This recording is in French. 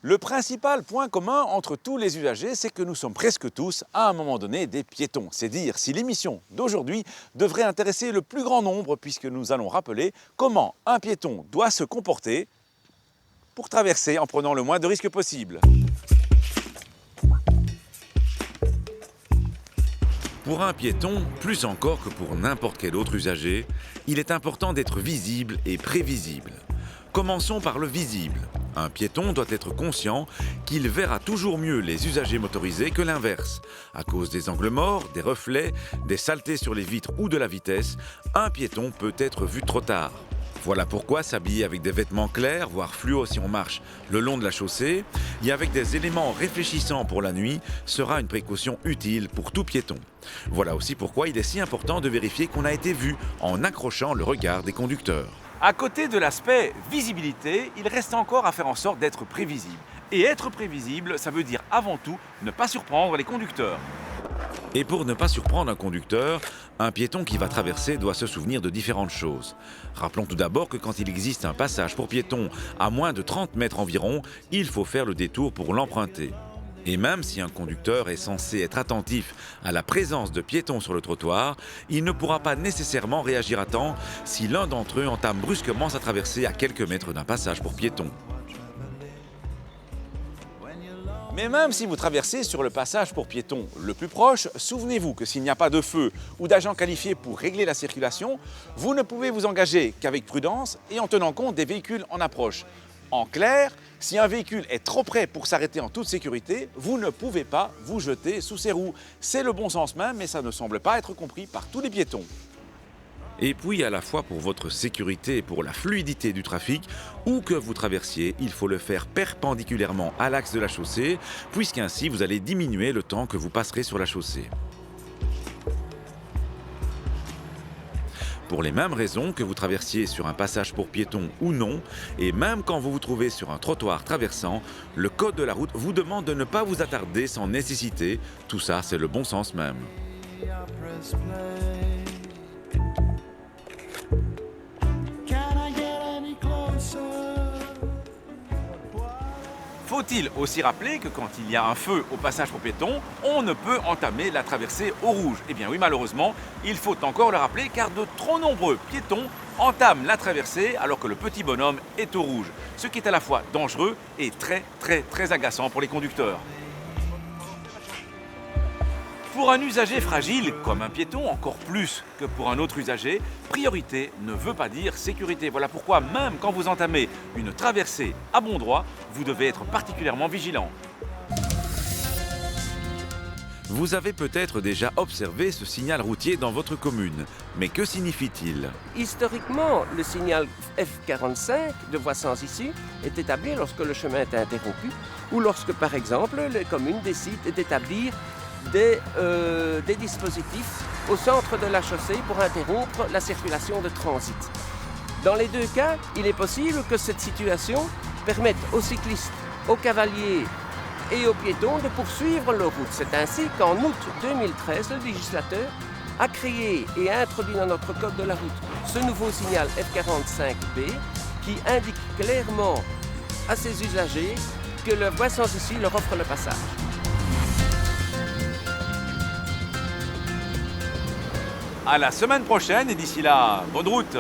Le principal point commun entre tous les usagers, c'est que nous sommes presque tous, à un moment donné, des piétons. C'est dire si l'émission d'aujourd'hui devrait intéresser le plus grand nombre, puisque nous allons rappeler comment un piéton doit se comporter pour traverser en prenant le moins de risques possible. Pour un piéton, plus encore que pour n'importe quel autre usager, il est important d'être visible et prévisible. Commençons par le visible. Un piéton doit être conscient qu'il verra toujours mieux les usagers motorisés que l'inverse. À cause des angles morts, des reflets, des saletés sur les vitres ou de la vitesse, un piéton peut être vu trop tard. Voilà pourquoi s'habiller avec des vêtements clairs, voire fluo si on marche le long de la chaussée, et avec des éléments réfléchissants pour la nuit, sera une précaution utile pour tout piéton. Voilà aussi pourquoi il est si important de vérifier qu'on a été vu en accrochant le regard des conducteurs. À côté de l'aspect visibilité, il reste encore à faire en sorte d'être prévisible. Et être prévisible, ça veut dire avant tout ne pas surprendre les conducteurs. Et pour ne pas surprendre un conducteur, un piéton qui va traverser doit se souvenir de différentes choses. Rappelons tout d'abord que quand il existe un passage pour piétons à moins de 30 mètres environ, il faut faire le détour pour l'emprunter. Et même si un conducteur est censé être attentif à la présence de piétons sur le trottoir, il ne pourra pas nécessairement réagir à temps si l'un d'entre eux entame brusquement sa traversée à quelques mètres d'un passage pour piétons. Mais même si vous traversez sur le passage pour piétons le plus proche, souvenez-vous que s'il n'y a pas de feu ou d'agent qualifié pour régler la circulation, vous ne pouvez vous engager qu'avec prudence et en tenant compte des véhicules en approche. En clair, si un véhicule est trop près pour s'arrêter en toute sécurité, vous ne pouvez pas vous jeter sous ses roues. C'est le bon sens même, mais ça ne semble pas être compris par tous les piétons. Et puis, à la fois pour votre sécurité et pour la fluidité du trafic, où que vous traversiez, il faut le faire perpendiculairement à l'axe de la chaussée, puisqu'ainsi vous allez diminuer le temps que vous passerez sur la chaussée. Pour les mêmes raisons que vous traversiez sur un passage pour piétons ou non, et même quand vous vous trouvez sur un trottoir traversant, le code de la route vous demande de ne pas vous attarder sans nécessité. Tout ça, c'est le bon sens même. Faut-il aussi rappeler que quand il y a un feu au passage pour piétons, on ne peut entamer la traversée au rouge? Eh bien oui, malheureusement, il faut encore le rappeler car de trop nombreux piétons entament la traversée alors que le petit bonhomme est au rouge, ce qui est à la fois dangereux et très agaçant pour les conducteurs. Pour un usager fragile, comme un piéton, encore plus que pour un autre usager, priorité ne veut pas dire sécurité. Voilà pourquoi même quand vous entamez une traversée à bon droit, vous devez être particulièrement vigilant. Vous avez peut-être déjà observé ce signal routier dans votre commune, mais que signifie-t-il ? Historiquement, le signal F45 de voie sans issue est établi lorsque le chemin est interrompu ou lorsque, par exemple, les communes décident d'établir des dispositifs au centre de la chaussée pour interrompre la circulation de transit. Dans les deux cas, il est possible que cette situation permette aux cyclistes, aux cavaliers et aux piétons de poursuivre leur route. C'est ainsi qu'en août 2013, le législateur a créé et a introduit dans notre code de la route ce nouveau signal F45B qui indique clairement à ses usagers que la voie sans issue leur offre le passage. À la semaine prochaine et d'ici là, bonne route!